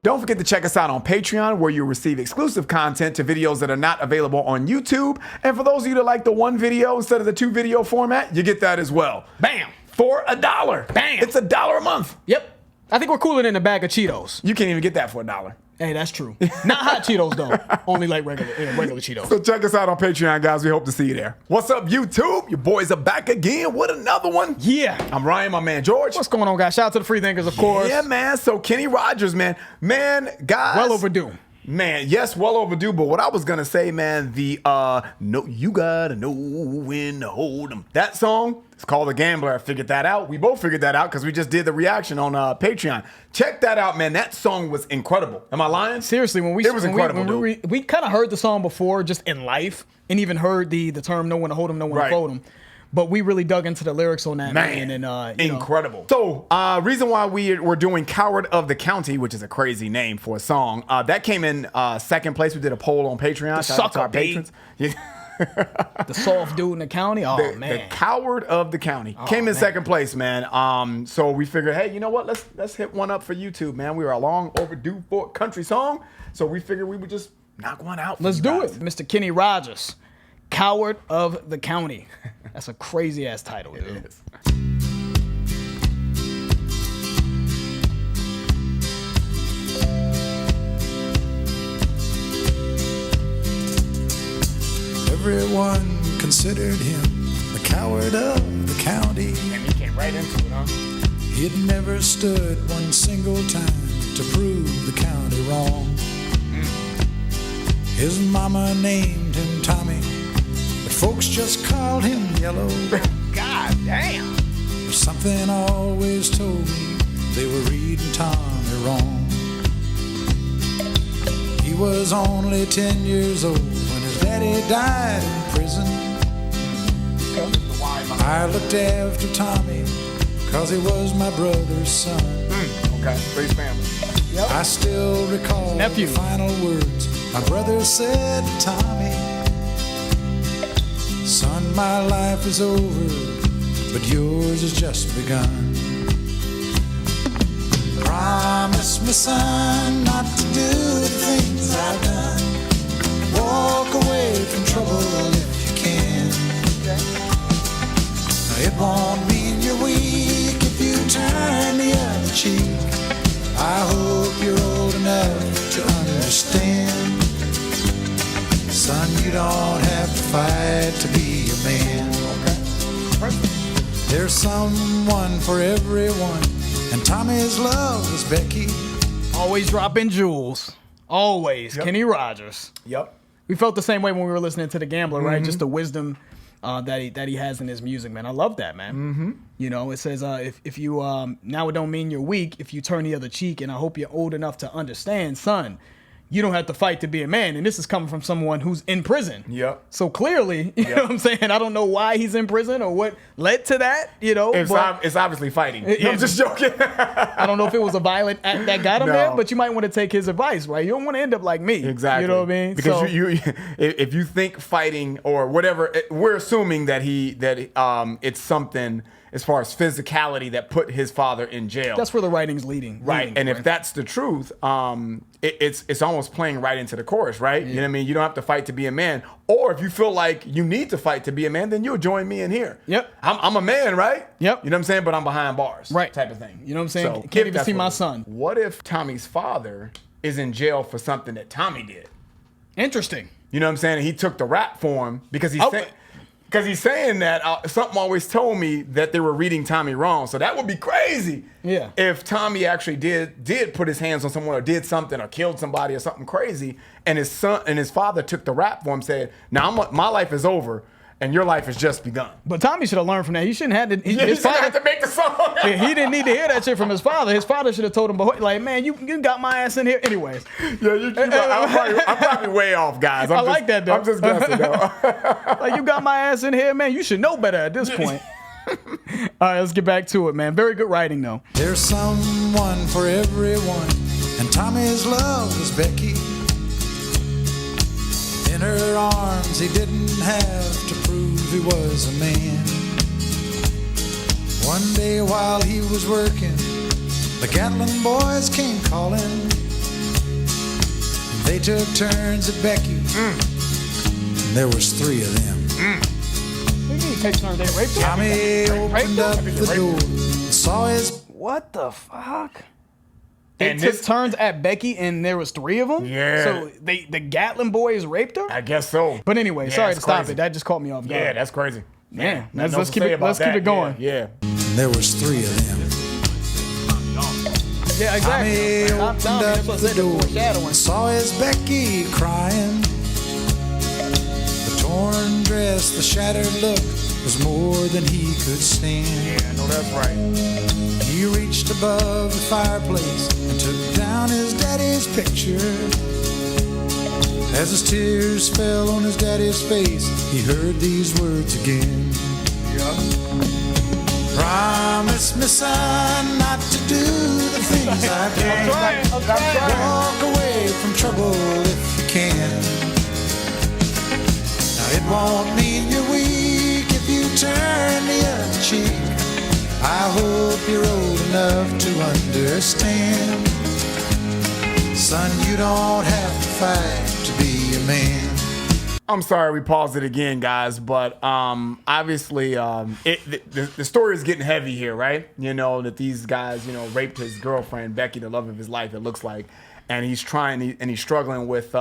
Don't forget to check us out on Patreon, where you'll receive exclusive content to videos that are not available on YouTube. And for those of you that like the one video instead of the 2 video format, you get that as well. Bam. For $1. Bam. It's $1 a month. Yep. I think we're cooler than a bag of Cheetos. You can't even get that for $1. Hey, that's true. Not hot Cheetos, though. Only like regular Cheetos. So check us out on Patreon, guys. We hope to see you there. What's up, YouTube? Your boys are back again with another one. Yeah. I'm Ryan, my man George. What's going on, guys? Shout out to the Free Thinkers, of course. Yeah, man. So Kenny Rogers, man, guys. Well overdue. Man, yes, well overdue. But what I was gonna say, man, the no, you gotta know when to hold 'em. That song, it's called The Gambler. I figured that out. We both figured that out because we just did the reaction on Patreon. Check that out, man. That song was incredible. Am I lying? Seriously, It was incredible, we kind of heard the song before, just in life, and even heard the term "know when to hold 'em, know when to fold 'em." But we really dug into the lyrics on that, man. And incredible. So, reason why we're doing Coward of the County, which is a crazy name for a song, that came in second place. We did a poll on Patreon. Shout out to our patrons. Yeah. The soft dude in the county. Oh, man. The Coward of the County came in second place, man. So we figured, hey, you know what? Let's hit one up for YouTube, man. We were long overdue for a country song. So we figured we would just knock one out. Let's do it. Mr. Kenny Rogers, Coward of the County. That's a crazy ass title, dude. It is. Everyone considered him the coward of the county. And he came right into it, huh? He'd never stood one single time to prove the county wrong. His mama named him Tommy, but folks just called him Yellow. God damn. Something always told me they were reading Tommy wrong. He was only 10 years old when his daddy died in prison. I looked after Tommy cause he was my brother's son. Okay, raised family. Yep. I still recall Nephew. the final words my brother said to Tommy. Son, my life is over, but yours has just begun. Promise me, son, not to do the things I've done. Walk away from trouble if you can. Now, it won't mean you're weak if you turn the other cheek. I hope you're old enough to understand. Son, you don't have to fight to be a man. There's someone for everyone, and Tommy's love was Becky. Always dropping jewels. Always. Yep. Kenny Rogers. Yep. We felt the same way when we were listening to The Gambler, right? Just the wisdom that he has in his music, man. I love that, man. You know, it says if you now it don't mean you're weak if you turn the other cheek, and I hope you're old enough to understand, son. You don't have to fight to be a man. And this is coming from someone who's in prison. Yep. So clearly, you know what I'm saying? I don't know why he's in prison or what led to that, you know. It's obviously fighting. I'm just joking. I don't know if it was a violent act that got him there, but you might want to take his advice, right? You don't want to end up like me. Exactly. You know what I mean? Because so, you if you think fighting or whatever, we're assuming that it's something as far as physicality that put his father in jail. that's where the writing's leading. Right. And if that's the truth, it's almost playing right into the chorus, right? You know what I mean? You don't have to fight to be a man. Or if you feel like you need to fight to be a man, then you'll join me in here. Yep. I'm a man, right? Yep. You know what I'm saying? But I'm behind bars. Right. Type of thing. You know what I'm saying? So, Can't if even that's see what my it is. son. What if Tommy's father is in jail for something that Tommy did? Interesting. You know what I'm saying? And he took the rap for him because he's Oh. because he's saying that something always told me that they were reading Tommy wrong. So that would be crazy. Yeah. If Tommy actually did put his hands on someone or did something or killed somebody or something crazy, and his son and his father took the rap for him, said, "Now my life is over, and your life has just begun." But Tommy should have learned from that. He shouldn't have to. He His didn't have father, to make the song. he didn't need to hear that shit from his father. His father should have told him, like, man, you got my ass in here. Anyways. Yeah, I'm probably way off, guys. I like that, though. I'm just guessing, though. Like, you got my ass in here, man. You should know better at this point. All right, let's get back to it, man. Very good writing, though. There's someone for everyone, and Tommy's love was Becky. In her arms, he didn't have to prove he was a man. One day while he was working, the Gatlin boys came calling. They took turns at Becky. And there was 3 of them. What do you mean take turns? They raped him? Tommy opened up the door and saw his... What the fuck? They And took this- turns at Becky, and there was 3 of them. Yeah. So the Gatlin boys raped her. I guess so. But anyway, Yeah, sorry it's to stop crazy. it. That just caught me off guard. Yeah, that's crazy. Man, Nothing let's else to keep say it. about Let's keep that. it going. Yeah. And there was 3 of them. Yeah, exactly. Tommy Not opened Tommy, up that's what I the said, the door foreshadowing. and saw his Becky crying. The torn dress, the shattered look was more than he could stand. Yeah, I know that's right. He reached above the fireplace and took down his daddy's picture. As his tears fell on his daddy's face, he heard these words again. Promise me, son, not to do the things I've done. Walk away from trouble if you can. Now it won't mean you're weak if you turn the other cheek. I hope you're old enough to understand. Son, you don't have to fight to be a man. I'm sorry we paused it again, guys, but obviously the story is getting heavy here, right? You know, that these guys, you know, raped his girlfriend, Becky, the love of his life, it looks like. And he's struggling with,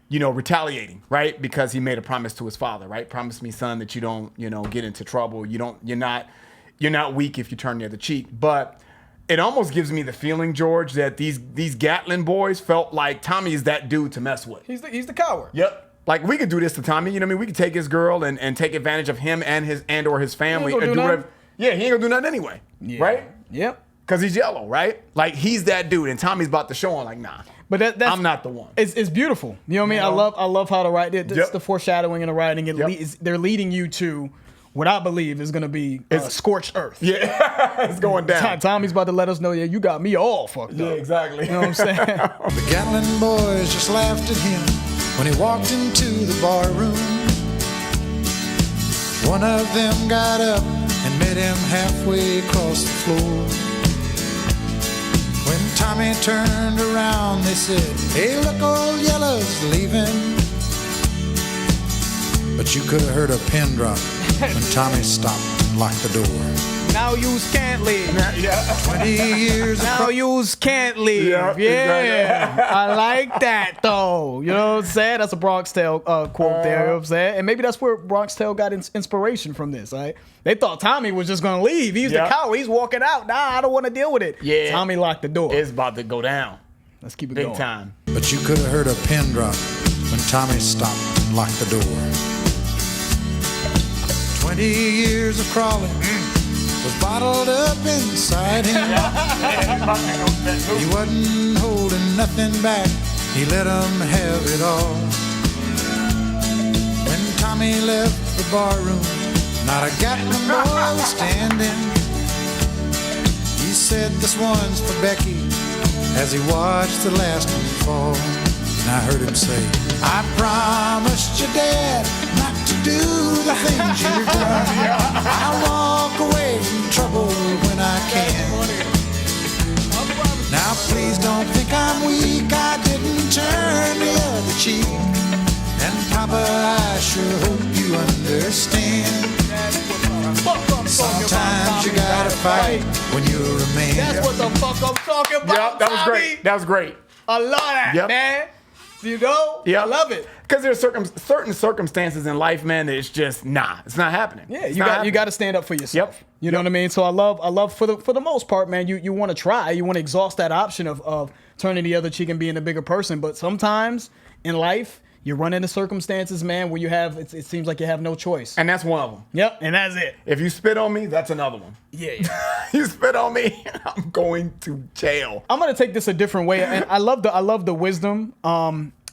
you know, retaliating, right? Because he made a promise to his father, right? Promise me, son, that you don't, you know, get into trouble. You're not weak if you turn the other cheek. But it almost gives me the feeling, George, that these Gatlin boys felt like Tommy is that dude to mess with. He's the coward. Yep. Like, we could do this to Tommy, you know what I mean? We could take his girl and take advantage of him and or his family. gonna And do nothing. whatever. Yeah, he ain't gonna do nothing anyway. Yeah. Right? Yep. Because he's yellow, right? Like, he's that dude, and Tommy's about to show him, like, nah, But that's I'm not the one. It's beautiful. You know what I mean? You know? I love how to write it. It's Yep. the foreshadowing and the writing. Yep. They're leading you to what I believe is going to be scorched earth. Yeah, it's going down. Tommy's about to let us know, yeah, you got me all fucked Yeah, up. exactly. You know what I'm saying? The Gatlin boys just laughed at him when he walked into the bar room. One of them got up and met him halfway across the floor. When Tommy turned around, they said, "Hey, look, old Yellow's leaving." But you could have heard a pin drop when Tommy stopped and locked the door. Now yous can't leave. Yeah. 20 years of Now yous can't leave. Yeah, Yeah. exactly. I like that, though. You know what I'm saying? That's a Bronx Tale quote there. You know what I'm saying? And maybe that's where Bronx Tale got inspiration from this, right? They thought Tommy was just going to leave. He's Yeah. the coward. He's walking out. Nah, I don't want to deal with it. Yeah. Tommy locked the door. It's about to go down. Let's keep it Big going. time. But you could have heard a pin drop when Tommy stopped and locked the door. 20 years of crawling was bottled up inside him. He wasn't holding nothing back. He let him have it all. When Tommy left the bar room, not a Gatlin boy was standing. He said, "This one's for Becky," as he watched the last one fall. And I heard him say, "I promised your dad not to do the things you've done. I walk away from trouble when I can. Now please don't think I'm weak. I didn't turn the other cheek. And Papa, I sure hope you understand. Sometimes you gotta fight when you're a man." That's what the fuck I'm talking about. Yep, that was Tommy. great. That was great. I love that, Yep. man. You know? Yeah, I love it. Because there's certain circumstances in life, man, that it's just it's not happening. Yeah, It's you not got happening. to stand up for yourself. Yep. You know what I mean? So I love for the most part, man. You want to try, you want to exhaust that option of turning the other cheek and being a bigger person. But sometimes in life, you run into circumstances, man, where you have it seems like you have no choice. And that's one of them. Yep, and that's it. If you spit on me, that's another one. Yeah. You spit on me, I'm going to jail. I'm gonna take this a different way, and I love the wisdom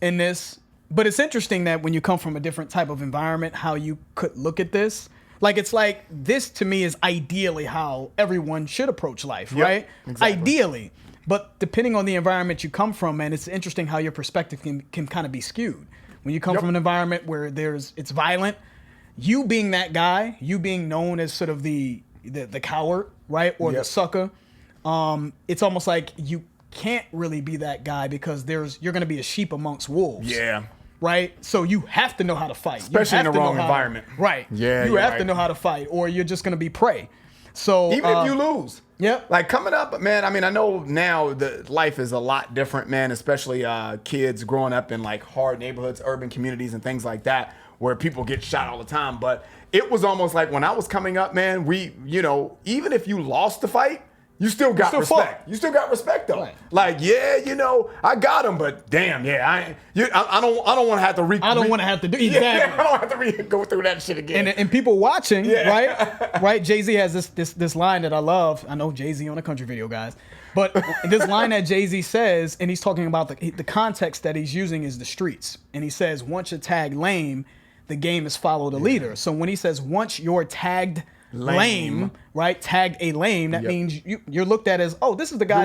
in this. But it's interesting that when you come from a different type of environment, how you could look at this. Like, it's like this to me is ideally how everyone should approach life, Yep, right? exactly. Ideally. But depending on the environment you come from, man, it's interesting how your perspective can kind of be skewed. When you come Yep. from an environment where it's violent, you being that guy, you being known as sort of the coward, right? Or the Yep. sucker, it's almost like you can't really be that guy because you're going to be a sheep amongst wolves. Yeah. Right? So you have to know how to fight. Especially in the wrong environment. Right. Yeah, You you're have right. to know how to fight or you're just going to be prey. So Even if you lose. Yep. Like coming up, man, I mean, I know now the life is a lot different, man, especially kids growing up in like hard neighborhoods, urban communities and things like that where people get shot all the time. But it was almost like when I was coming up, man, even if you lost the fight, you still got still respect. fought. You still got respect though. Right. Like, yeah, I got him, but damn, yeah, I don't want to have to I don't want to have to do exactly. Yeah, I don't have to go through that shit again. And people watching, Yeah. right? Jay-Z has this line that I love. I know Jay-Z on a country video, guys. But this line that Jay-Z says, and he's talking about the context that he's using is the streets. And he says, once you're tagged lame, the game is follow the leader. So when he says, once you're tagged lame, right? Tagged a lame, that means you're looked at as, oh, this is the guy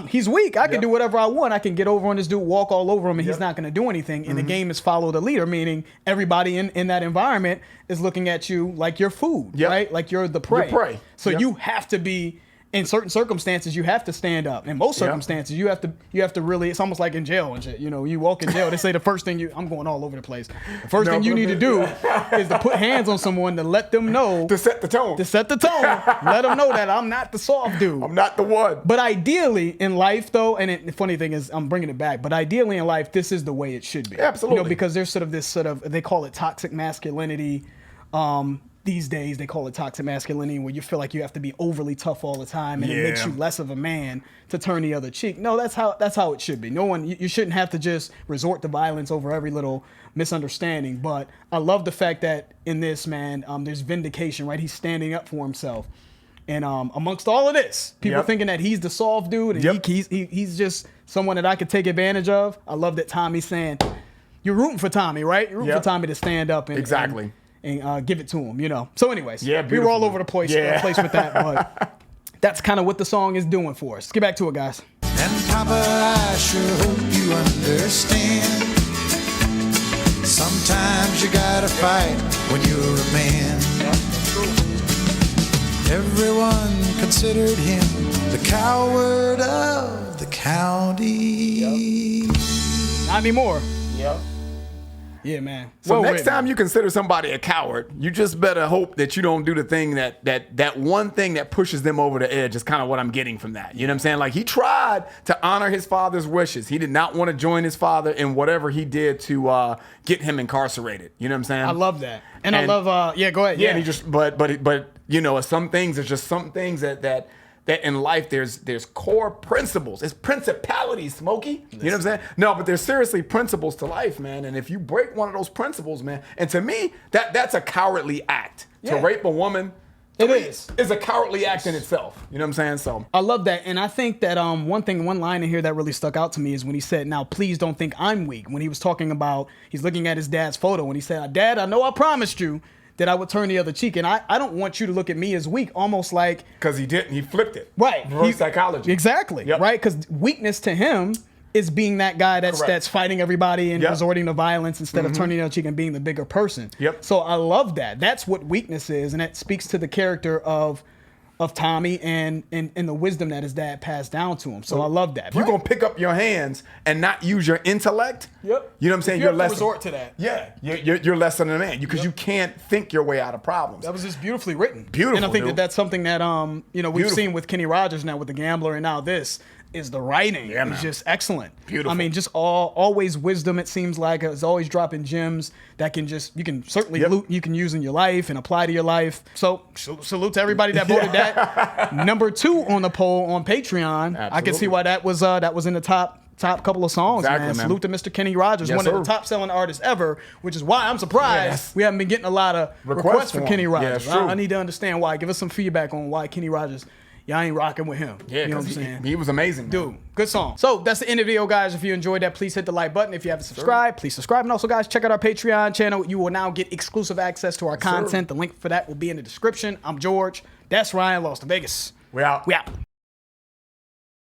he's weak. I can do whatever I want. I can get over on this dude, walk all over him, and he's not going to do anything. And the game is follow the leader, meaning everybody in that environment is looking at you like you're food, right? Like you're the prey. You're prey. So you have to be. In certain circumstances, you have to stand up. In most circumstances, you have to really. It's almost like in jail and shit. You know, you walk in jail. They say the first thing I'm going all over the place. The first thing you need to do is to put hands on someone to let them know to set the tone. Let them know that I'm not the soft dude. I'm not the one. But ideally in life, though, and the funny thing is, I'm bringing it back. But ideally in life, this is the way it should be. Absolutely. You know, because there's this they call it toxic masculinity. These days they call it toxic masculinity, where you feel like you have to be overly tough all the time, and it makes you less of a man to turn the other cheek. No, that's how it should be. No one, you shouldn't have to just resort to violence over every little misunderstanding. But I love the fact that in this, man, there's vindication, right? He's standing up for himself, and amongst all of this, people thinking that he's the soft dude and he's just someone that I could take advantage of. I love that Tommy's saying, you're rooting for Tommy, right? You're rooting for Tommy to stand up and and give it to him, you know. So anyways, we were all over the place with that, but that's kind of what the song is doing for us. Let's get back to it, guys. And Papa, I sure hope you understand. Sometimes you gotta fight when you're a man. Everyone considered him the coward of the county. Not anymore. Yep. Yeah, man. So Well next written. time you consider somebody a coward, you just better hope that you don't do the thing that one thing that pushes them over the edge is kind of what I'm getting from that. You know what I'm saying? Like he tried to honor his father's wishes. He did not want to join his father in whatever he did to get him incarcerated. You know what I'm saying? I love that. And I love go ahead. Yeah, and he just but you know, some things that in life there's core principles. It's principalities, Smokey. You know what I'm saying? No, but there's seriously principles to life, man. And if you break one of those principles, man, and to me, that's a cowardly act. To rape a woman, It is. Is a cowardly act in itself. You know what I'm saying? So I love that. And I think that one line in here that really stuck out to me is when he said, now please don't think I'm weak. When he was talking about, he's looking at his dad's photo and he said, Dad, I know I promised you that I would turn the other cheek. And I don't want you to look at me as weak, almost like. Because he didn't. He flipped it. Right. Reverse psychology. Exactly. Yep. Right. Because weakness to him is being that guy that's fighting everybody and resorting to violence instead of turning the other cheek and being the bigger person. Yep. So I love that. That's what weakness is. And it speaks to the character of Tommy and the wisdom that his dad passed down to him. So I love that. If you're going to pick up your hands and not use your intellect, you know what I'm saying? You You're have less. to resort to that. Yeah, you're less than a man because you can't think your way out of problems. That was just beautifully written. Beautiful, and I think dude. that's something that we've seen with Kenny Rogers now with The Gambler, and now this is the writing. Yeah, man. It's just excellent. Beautiful. I mean, just always wisdom. It seems like it's always dropping gems that you can certainly you can use in your life and apply to your life. So salute to everybody that voted that number 2 on the poll on Patreon. Absolutely. I can see why that was in the top couple of songs, Exactly, man. man. Salute to Mr. Kenny Rogers, Yes, one of sir. the top selling artists ever, which is why I'm surprised Yes. we haven't been getting a lot of requests for for Kenny him. Yeah, Rogers. it's true. I need to understand why. Give us some feedback on why Kenny Rogers, y'all ain't rocking with him. Yeah, you know what I'm because saying? he was amazing. Dude, good song. So that's the end of the video, guys. If you enjoyed that, please hit the like button. If you haven't subscribed, please subscribe. And also, guys, check out our Patreon channel. You will now get exclusive access to our content. The link for that will be in the description. I'm George. That's Ryan. Lost to Vegas. We out. We out.